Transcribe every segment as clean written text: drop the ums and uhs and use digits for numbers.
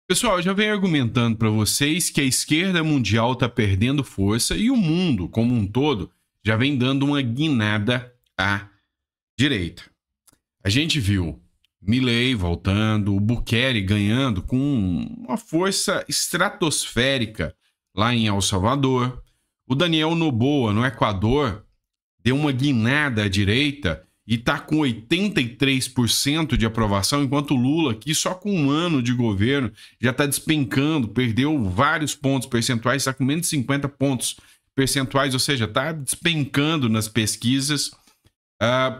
Pessoal, eu já venho argumentando para vocês que a esquerda mundial está perdendo força e o mundo, como um todo, já vem dando uma guinada à direita. A gente viu Milei voltando, o Bukele ganhando com uma força estratosférica lá em El Salvador. O Daniel Noboa, no Equador, deu uma guinada à direita e está com 83% de aprovação, enquanto o Lula aqui, só com um ano de governo, já está despencando, perdeu vários pontos percentuais, está com menos de 50 pontos percentuais, ou seja, está despencando nas pesquisas.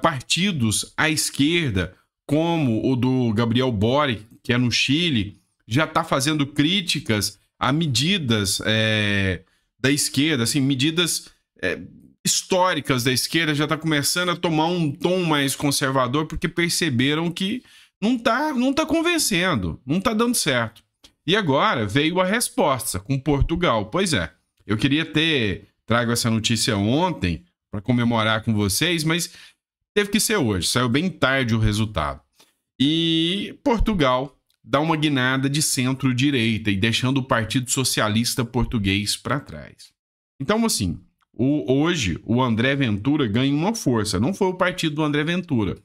Partidos à esquerda, como o do Gabriel Boric, que é no Chile, já está fazendo críticas a medidas da esquerda, assim, medidas históricas da esquerda, já está começando a tomar um tom mais conservador, porque perceberam que não tá convencendo, não está dando certo. E agora veio a resposta com Portugal. Pois é, eu queria trago essa notícia ontem para comemorar com vocês, mas teve que ser hoje, saiu bem tarde o resultado. E Portugal dá uma guinada de centro-direita e deixando o Partido Socialista Português para trás. Então, assim, hoje o André Ventura ganha uma força. Não foi o partido do André Ventura.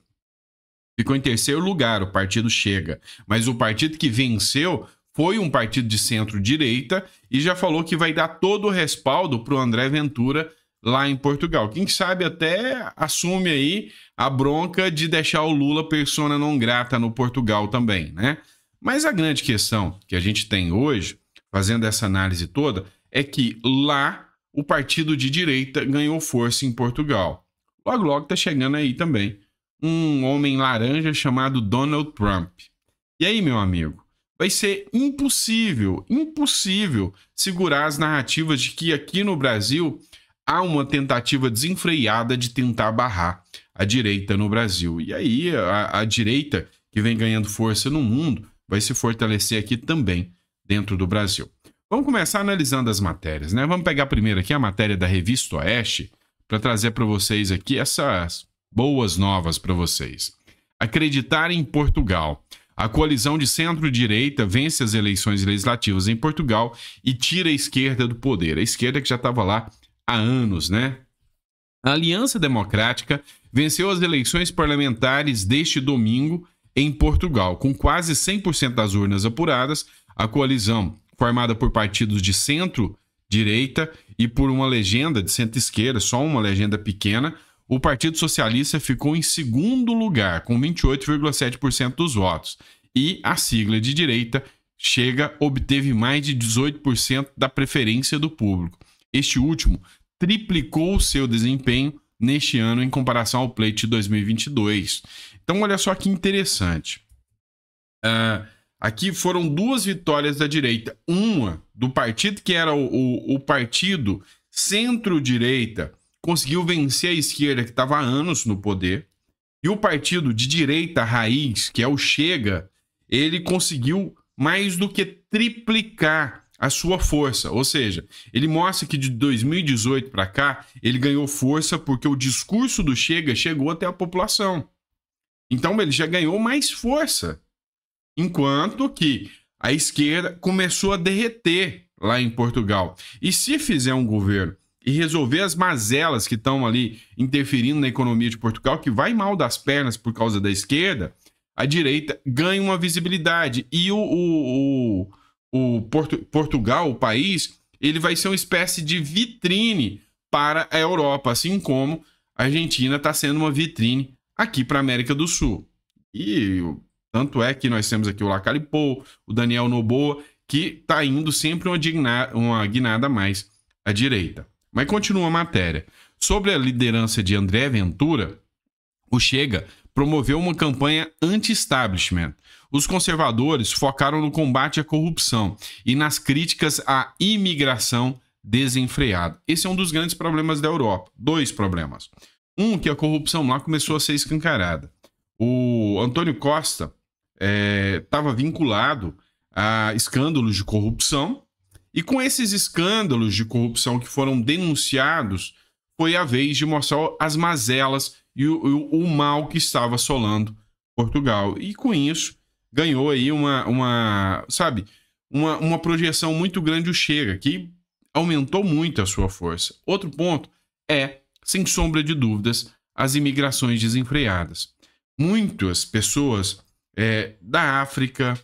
Ficou em terceiro lugar, o partido Chega. Mas o partido que venceu foi um partido de centro-direita e já falou que vai dar todo o respaldo para o André Ventura lá em Portugal. Quem sabe até assume aí a bronca de deixar o Lula persona non grata no Portugal também, né? Mas a grande questão que a gente tem hoje, fazendo essa análise toda, é que lá o partido de direita ganhou força em Portugal. Logo, logo está chegando aí também um homem laranja chamado Donald Trump. E aí, meu amigo, vai ser impossível segurar as narrativas de que aqui no Brasil há uma tentativa desenfreada de tentar barrar a direita no Brasil. E aí a direita, que vem ganhando força no mundo, vai se fortalecer aqui também dentro do Brasil. Vamos começar analisando as matérias, né? Vamos pegar primeiro aqui a matéria da Revista Oeste para trazer para vocês aqui essas boas novas para vocês. Acreditar em Portugal. A coalizão de centro-direita vence as eleições legislativas em Portugal e tira a esquerda do poder. A esquerda que já estava lá há anos, né? A Aliança Democrática venceu as eleições parlamentares deste domingo em Portugal. Com quase 100% das urnas apuradas, a coalizão, formada por partidos de centro-direita e por uma legenda de centro-esquerda, só uma legenda pequena, o Partido Socialista ficou em segundo lugar, com 28,7% dos votos. E a sigla de direita, Chega, obteve mais de 18% da preferência do público. Este último triplicou o seu desempenho neste ano em comparação ao pleito de 2022. Então, olha só que interessante. Aqui foram duas vitórias da direita. Uma do partido que era o partido centro-direita, conseguiu vencer a esquerda que estava há anos no poder. E o partido de direita raiz, que é o Chega, ele conseguiu mais do que triplicar a sua força. Ou seja, ele mostra que de 2018 para cá, ele ganhou força porque o discurso do Chega chegou até a população. Então, ele já ganhou mais força. Enquanto que a esquerda começou a derreter lá em Portugal. E se fizer um governo e resolver as mazelas que estão ali interferindo na economia de Portugal, que vai mal das pernas por causa da esquerda, a direita ganha uma visibilidade. E Portugal, o país, ele vai ser uma espécie de vitrine para a Europa, assim como a Argentina está sendo uma vitrine aqui para a América do Sul. E tanto é que nós temos aqui o Lacalipou, o Daniel Noboa, que está indo sempre uma guinada a mais à direita. Mas continua a matéria. Sobre a liderança de André Ventura, o Chega promoveu uma campanha anti-establishment. Os conservadores focaram no combate à corrupção e nas críticas à imigração desenfreada. Esse é um dos grandes problemas da Europa. Dois problemas. Um, que a corrupção lá começou a ser escancarada. O Antônio Costa estava vinculado a escândalos de corrupção, e com esses escândalos de corrupção que foram denunciados, foi a vez de mostrar as mazelas e o mal que estava assolando Portugal. E com isso, ganhou aí uma projeção muito grande o Chega, que aumentou muito a sua força. Outro ponto é, sem sombra de dúvidas, as imigrações desenfreadas. Muitas pessoas da África,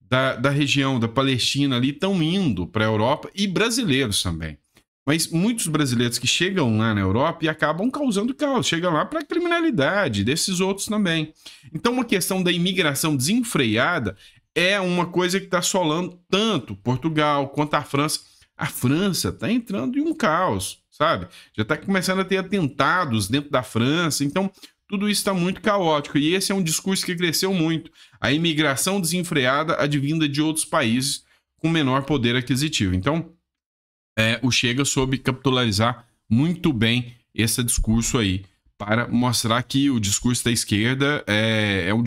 da região da Palestina ali estão indo para a Europa, e brasileiros também. Mas muitos brasileiros que chegam lá na Europa e acabam causando caos, chegam lá para a criminalidade, desses outros também. Então, uma questão da imigração desenfreada é uma coisa que está assolando tanto Portugal quanto a França. A França está entrando em um caos, sabe? Já está começando a ter atentados dentro da França, então tudo isso está muito caótico. E esse é um discurso que cresceu muito. A imigração desenfreada advinda de outros países com menor poder aquisitivo. Então, o Chega soube capitalizar muito bem esse discurso aí, para mostrar que o discurso da esquerda é um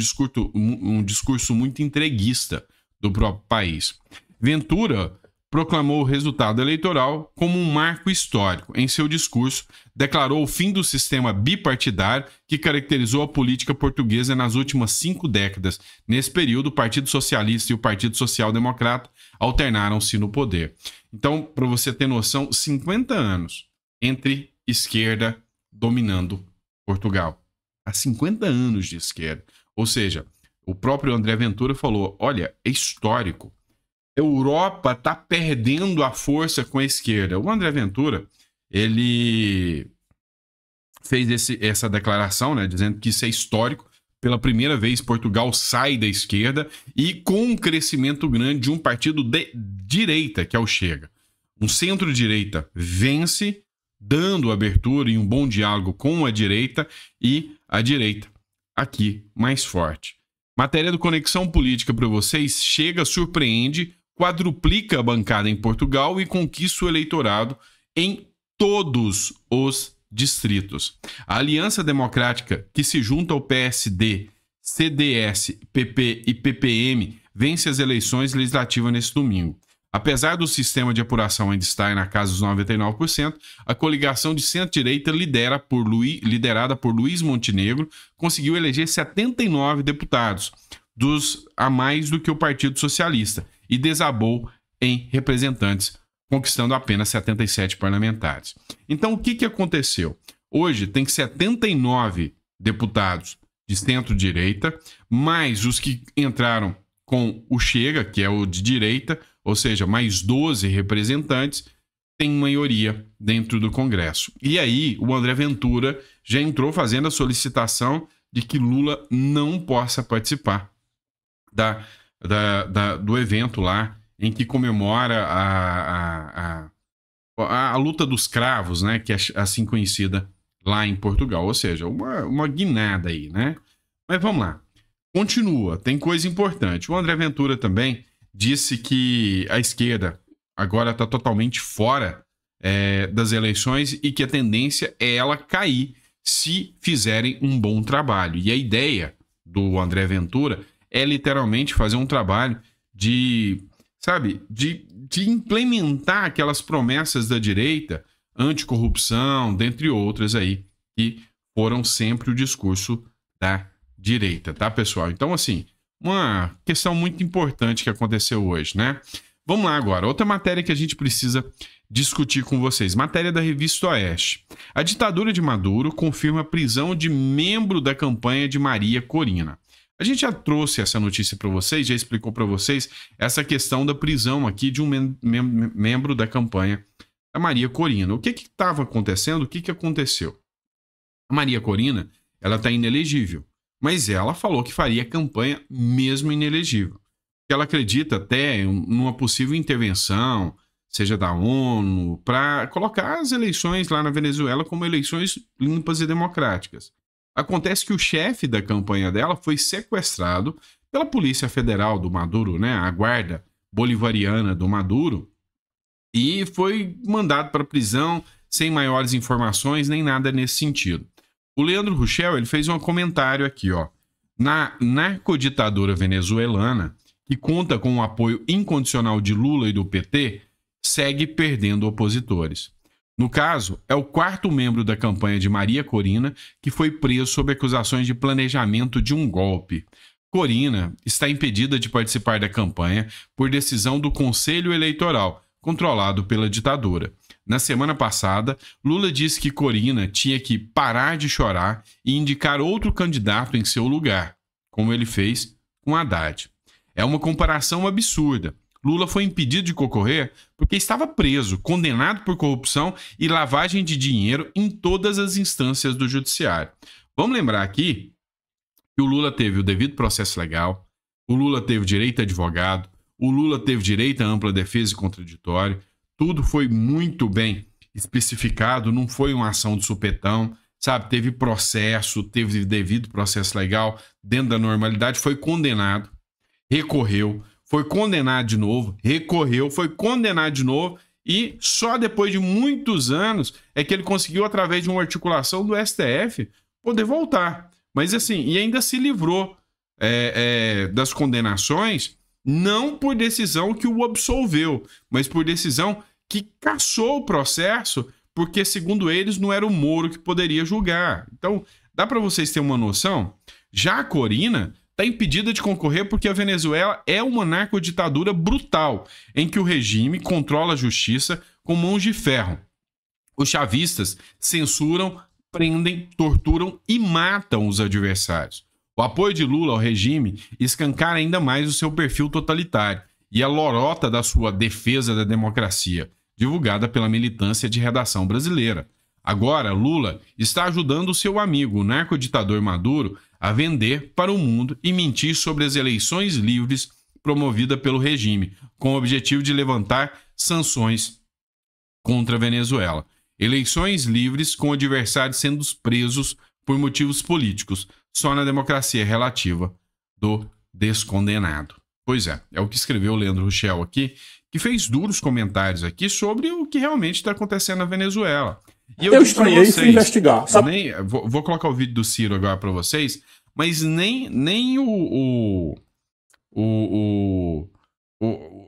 discurso muito entreguista do próprio país. Ventura proclamou o resultado eleitoral como um marco histórico. Em seu discurso, declarou o fim do sistema bipartidário que caracterizou a política portuguesa nas últimas 5 décadas. Nesse período, o Partido Socialista e o Partido Social Democrata alternaram-se no poder. Então, para você ter noção, 50 anos entre esquerda dominando Portugal. Há 50 anos de esquerda. Ou seja, o próprio André Ventura falou, olha, é histórico. A Europa está perdendo a força com a esquerda. O André Ventura, ele fez essa declaração, né, dizendo que isso é histórico. Pela primeira vez, Portugal sai da esquerda e com um crescimento grande de um partido de direita, que é o Chega. Um centro-direita vence, dando abertura e um bom diálogo com a direita, e a direita aqui mais forte. Matéria do Conexão Política para vocês. Chega, surpreende, quadruplica a bancada em Portugal e conquista o eleitorado em todos os distritos. A Aliança Democrática, que se junta ao PSD, CDS, PP e PPM, vence as eleições legislativas nesse domingo. Apesar do sistema de apuração ainda estar na casa dos 99%, a coligação de centro-direita liderada por Luís Montenegro conseguiu eleger 79 deputados, a mais do que o Partido Socialista, e desabou em representantes, conquistando apenas 77 parlamentares. Então, o que aconteceu? Hoje tem 79 deputados de centro-direita, mais os que entraram com o Chega, que é o de direita, ou seja, mais 12 representantes, tem maioria dentro do Congresso. E aí, o André Ventura já entrou fazendo a solicitação de que Lula não possa participar do evento lá, em que comemora a luta dos cravos, né, que é assim conhecida lá em Portugal. Ou seja, uma guinada aí, né? Mas vamos lá. Continua, tem coisa importante. O André Ventura também disse que a esquerda agora está totalmente fora das eleições e que a tendência é ela cair se fizerem um bom trabalho. E a ideia do André Ventura é literalmente fazer um trabalho de implementar aquelas promessas da direita, anticorrupção, dentre outras aí, que foram sempre o discurso da direita, tá, pessoal? Então, assim, uma questão muito importante que aconteceu hoje, né? Vamos lá agora. Outra matéria que a gente precisa discutir com vocês. Matéria da Revista Oeste. A ditadura de Maduro confirma a prisão de membro da campanha de Maria Corina. A gente já trouxe essa notícia para vocês, já explicou para vocês essa questão da prisão aqui de um membro da campanha da Maria Corina. O que estava acontecendo? O que aconteceu? A Maria Corina, ela está inelegível. Mas ela falou que faria campanha mesmo inelegível. Ela acredita até numa possível intervenção, seja da ONU, para colocar as eleições lá na Venezuela como eleições limpas e democráticas. Acontece que o chefe da campanha dela foi sequestrado pela Polícia Federal do Maduro, né, a guarda bolivariana do Maduro, e foi mandado para prisão sem maiores informações nem nada nesse sentido. O Leandro Ruschel, ele fez um comentário aqui, ó. Na narcoditadura venezuelana, que conta com o apoio incondicional de Lula e do PT, segue perdendo opositores. No caso, é o 4º membro da campanha de Maria Corina que foi preso sob acusações de planejamento de um golpe. Corina está impedida de participar da campanha por decisão do Conselho Eleitoral, controlado pela ditadura. Na semana passada, Lula disse que Corina tinha que parar de chorar e indicar outro candidato em seu lugar, como ele fez com Haddad. É uma comparação absurda. Lula foi impedido de concorrer porque estava preso, condenado por corrupção e lavagem de dinheiro em todas as instâncias do judiciário. Vamos lembrar aqui que o Lula teve o devido processo legal, o Lula teve direito a advogado, o Lula teve direito à ampla defesa e contraditório, tudo foi muito bem especificado, não foi uma ação de supetão, sabe? Teve processo, teve devido processo legal dentro da normalidade, foi condenado, recorreu, foi condenado de novo, recorreu, foi condenado de novo e só depois de muitos anos é que ele conseguiu, através de uma articulação do STF, poder voltar. Mas assim, e ainda se livrou das condenações, não por decisão que o absolveu, mas por decisão que cassou o processo, porque, segundo eles, não era o Moro que poderia julgar. Então, dá para vocês terem uma noção? Já a Corina está impedida de concorrer porque a Venezuela é uma narcoditadura brutal, em que o regime controla a justiça com mãos de ferro. Os chavistas censuram, prendem, torturam e matam os adversários. O apoio de Lula ao regime escancara ainda mais o seu perfil totalitário e a lorota da sua defesa da democracia, divulgada pela militância de redação brasileira. Agora, Lula está ajudando o seu amigo, o narcoditador Maduro, a vender para o mundo e mentir sobre as eleições livres promovidas pelo regime, com o objetivo de levantar sanções contra a Venezuela. Eleições livres com adversários sendo presos por motivos políticos, só na democracia relativa do descondenado. Pois é o que escreveu o Leandro Rochel aqui, que fez duros comentários aqui sobre o que realmente está acontecendo na Venezuela. E eu estranhei e fui investigar. Vou colocar o vídeo do Ciro agora para vocês, mas nem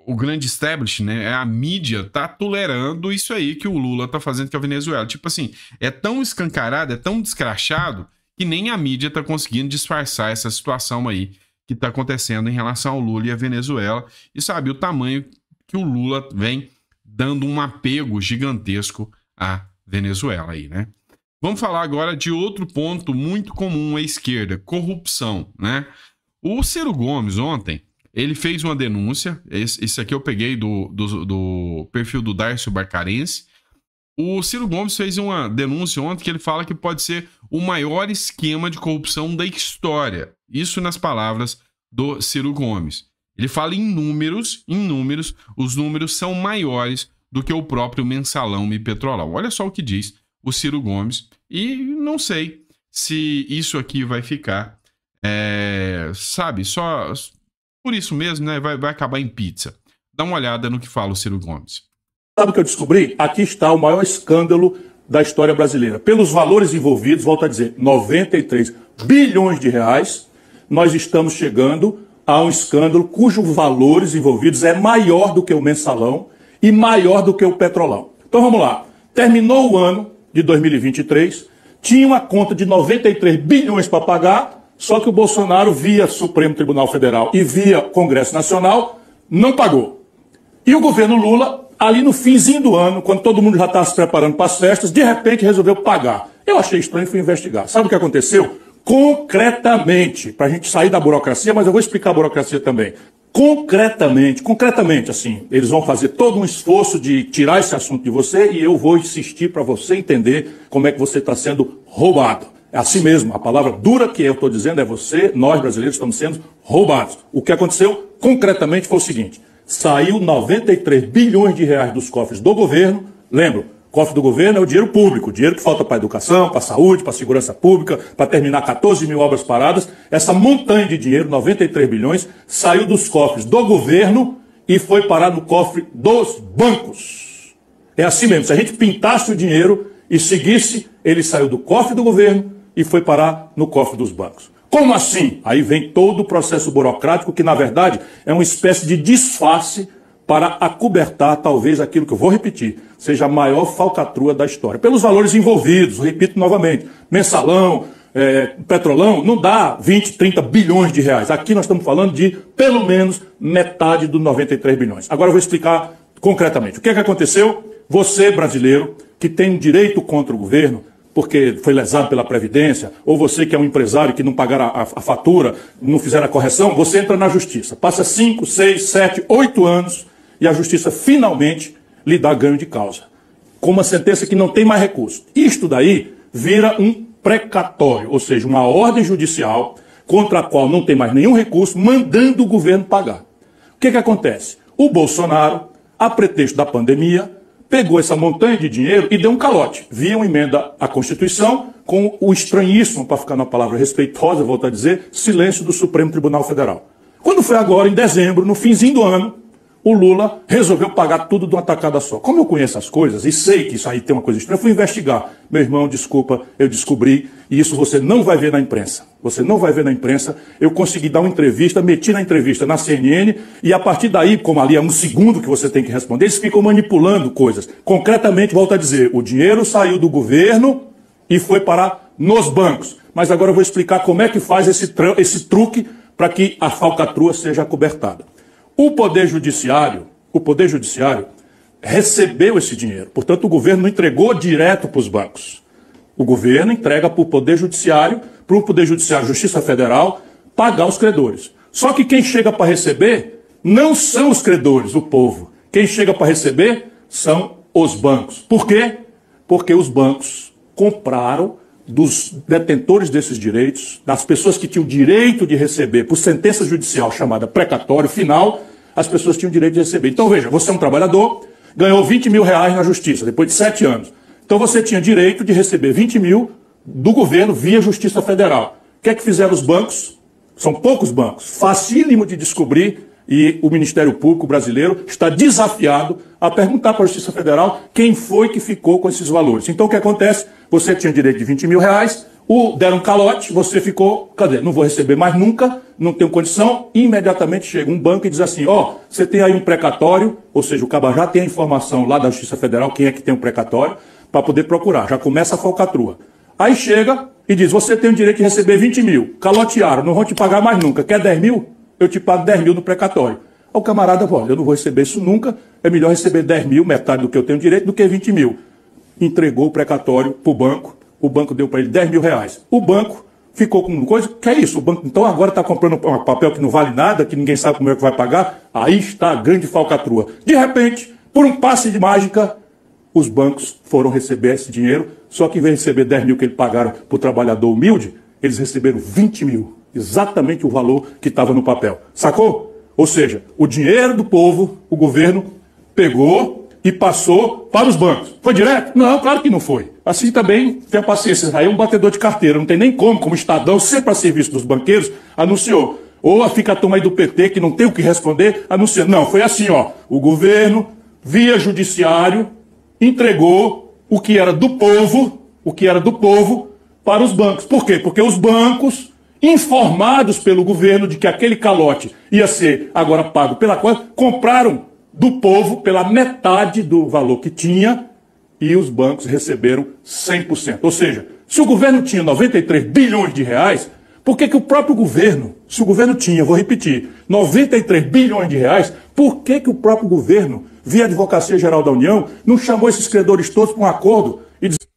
o grande establishment, né, a mídia tá tolerando isso aí que o Lula tá fazendo com a Venezuela. Tipo assim, é tão escancarado, é tão descrachado, que nem a mídia tá conseguindo disfarçar essa situação aí que tá acontecendo em relação ao Lula e a Venezuela. E sabe, o tamanho que o Lula vem dando um apego gigantesco à Venezuela aí, né? Vamos falar agora de outro ponto muito comum à esquerda, corrupção, né? O Ciro Gomes ontem, ele fez uma denúncia, esse aqui eu peguei do perfil do Darcio Barcarense. O Ciro Gomes fez uma denúncia ontem que ele fala que pode ser o maior esquema de corrupção da história. Isso nas palavras do Ciro Gomes. Ele fala em números, os números são maiores do que o próprio Mensalão e Petrolão. Olha só o que diz o Ciro Gomes. E não sei se isso aqui vai ficar, sabe, só por isso mesmo, né? Vai acabar em pizza. Dá uma olhada no que fala o Ciro Gomes. Sabe o que eu descobri? Aqui está o maior escândalo da história brasileira. Pelos valores envolvidos, volto a dizer, 93 bilhões de reais, nós estamos chegando a um escândalo cujos valores envolvidos é maior do que o Mensalão e maior do que o Petrolão. Então vamos lá. Terminou o ano de 2023, tinha uma conta de 93 bilhões para pagar, só que o Bolsonaro, via Supremo Tribunal Federal e via Congresso Nacional, não pagou. E o governo Lula, ali no finzinho do ano, quando todo mundo já estava se preparando para as festas, de repente resolveu pagar. Eu achei estranho e fui investigar. Sabe o que aconteceu? Concretamente, para a gente sair da burocracia, mas eu vou explicar a burocracia também. Concretamente, assim, eles vão fazer todo um esforço de tirar esse assunto de você e eu vou insistir para você entender como é que você está sendo roubado. É assim mesmo, a palavra dura que eu estou dizendo é você, nós brasileiros estamos sendo roubados. O que aconteceu concretamente foi o seguinte: saiu 93 bilhões de reais dos cofres do governo. Lembro, cofre do governo é o dinheiro público, o dinheiro que falta para a educação, para a saúde, para a segurança pública, para terminar 14 mil obras paradas. Essa montanha de dinheiro, 93 bilhões, saiu dos cofres do governo e foi parar no cofre dos bancos. É assim mesmo, se a gente pintasse o dinheiro e seguisse, ele saiu do cofre do governo e foi parar no cofre dos bancos. Como assim? Aí vem todo o processo burocrático que, na verdade, é uma espécie de disfarce para acobertar, talvez, aquilo que eu vou repetir, seja a maior falcatrua da história. Pelos valores envolvidos, repito novamente, Mensalão, Petrolão não dá 20, 30 bilhões de reais. Aqui nós estamos falando de pelo menos metade dos 93 bilhões. Agora eu vou explicar concretamente. O que é que aconteceu? Você, brasileiro, que tem um direito contra o governo, porque foi lesado pela Previdência, ou você que é um empresário que não pagaram a fatura, não fizeram a correção, você entra na justiça. Passa 5, 6, 7, 8 anos e a justiça finalmente lhe dá ganho de causa, com uma sentença que não tem mais recurso. Isto daí vira um precatório, ou seja, uma ordem judicial contra a qual não tem mais nenhum recurso, mandando o governo pagar. O que acontece? O Bolsonaro, a pretexto da pandemia, pegou essa montanha de dinheiro e deu um calote, via uma emenda à Constituição com o estranhíssimo, para ficar numa palavra respeitosa, volto a dizer, silêncio do Supremo Tribunal Federal. Quando foi agora, em dezembro, no finzinho do ano, o Lula resolveu pagar tudo de uma tacada só. Como eu conheço as coisas e sei que isso aí tem uma coisa estranha, eu fui investigar. Meu irmão, desculpa, eu descobri, e isso você não vai ver na imprensa. Você não vai ver na imprensa. Eu consegui dar uma entrevista, meti na entrevista na CNN, e a partir daí, como ali é um segundo que você tem que responder, eles ficam manipulando coisas. Concretamente, volto a dizer, o dinheiro saiu do governo e foi parar nos bancos. Mas agora eu vou explicar como é que faz esse truque para que a falcatrua seja acobertada. O Poder Judiciário recebeu esse dinheiro. Portanto, o governo não entregou direto para os bancos. O governo entrega para o Poder Judiciário, Justiça Federal, pagar os credores. Só que quem chega para receber não são os credores, o povo. Quem chega para receber são os bancos. Por quê? Porque os bancos compraram dos detentores desses direitos, das pessoas que tinham direito de receber por sentença judicial chamada precatório final, as pessoas tinham direito de receber. Então veja, você é um trabalhador, ganhou 20 mil reais na justiça, depois de 7 anos. Então você tinha direito de receber 20 mil do governo via Justiça Federal. O que é que fizeram os bancos? São poucos bancos, facílimo de descobrir, e o Ministério Público brasileiro está desafiado a perguntar para a Justiça Federal quem foi que ficou com esses valores. Então o que acontece? Você tinha direito de 20 mil reais, deram um calote, você ficou, cadê? Não vou receber mais nunca, não tenho condição. Imediatamente chega um banco e diz assim, você tem aí um precatório, ou seja, o caba já tem a informação lá da Justiça Federal, quem é que tem um precatório, para poder procurar, já começa a falcatrua. Aí chega e diz, você tem o direito de receber 20 mil, calotearam, não vão te pagar mais nunca, quer 10 mil? Eu te pago 10 mil no precatório. O camarada, olha, eu não vou receber isso nunca, é melhor receber 10 mil, metade do que eu tenho direito, do que 20 mil. Entregou o precatório para o banco deu para ele 10 mil reais. O banco ficou com coisa, que é isso? O banco então agora está comprando um papel que não vale nada, que ninguém sabe como é que vai pagar, aí está a grande falcatrua. De repente, por um passe de mágica, os bancos foram receber esse dinheiro, só que em vez de receber 10 mil que eles pagaram para o trabalhador humilde, eles receberam 20 mil. Exatamente o valor que estava no papel. Sacou? Ou seja, o dinheiro do povo, o governo pegou e passou para os bancos. Foi direto? Não, claro que não foi. Assim também, tenha paciência. Aí é um batedor de carteira. Não tem nem como Estadão, sempre a serviço dos banqueiros, anunciou. Ou fica a turma aí do PT, que não tem o que responder, anunciando. Não, foi assim, o governo, via judiciário, entregou o que era do povo, para os bancos. Por quê? Porque os bancos, informados pelo governo de que aquele calote ia ser agora pago pela coisa, compraram do povo pela metade do valor que tinha e os bancos receberam 100%. Ou seja, se o governo tinha 93 bilhões de reais, por que o próprio governo, se o governo tinha, vou repetir, 93 bilhões de reais, por que o próprio governo, via Advocacia Geral da União, não chamou esses credores todos para um acordo e disse...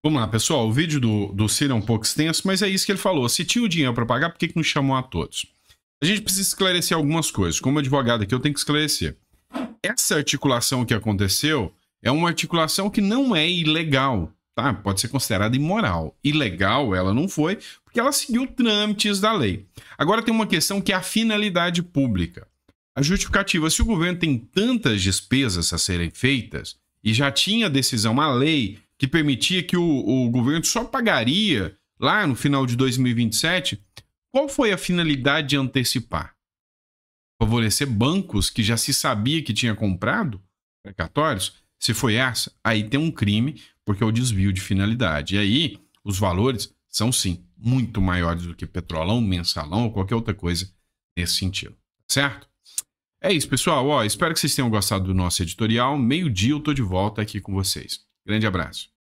Vamos lá, pessoal, o vídeo do Ciro é um pouco extenso, mas é isso que ele falou. Se tinha o dinheiro para pagar, por que não chamou a todos? A gente precisa esclarecer algumas coisas. Como advogado aqui, eu tenho que esclarecer. Essa articulação que aconteceu é uma articulação que não é ilegal, tá? Pode ser considerada imoral. Ilegal ela não foi, porque ela seguiu trâmites da lei. Agora tem uma questão que é a finalidade pública. A justificativa, se o governo tem tantas despesas a serem feitas, e já tinha decisão, a lei que permitia que o governo só pagaria lá no final de 2027, qual foi a finalidade de antecipar? Favorecer bancos que já se sabia que tinha comprado precatórios? Se foi essa, aí tem um crime, porque é o desvio de finalidade. E aí, os valores são, sim, muito maiores do que petrolão, mensalão ou qualquer outra coisa nesse sentido. Certo? É isso, pessoal. Espero que vocês tenham gostado do nosso editorial. Meio-dia eu tô de volta aqui com vocês. Grande abraço.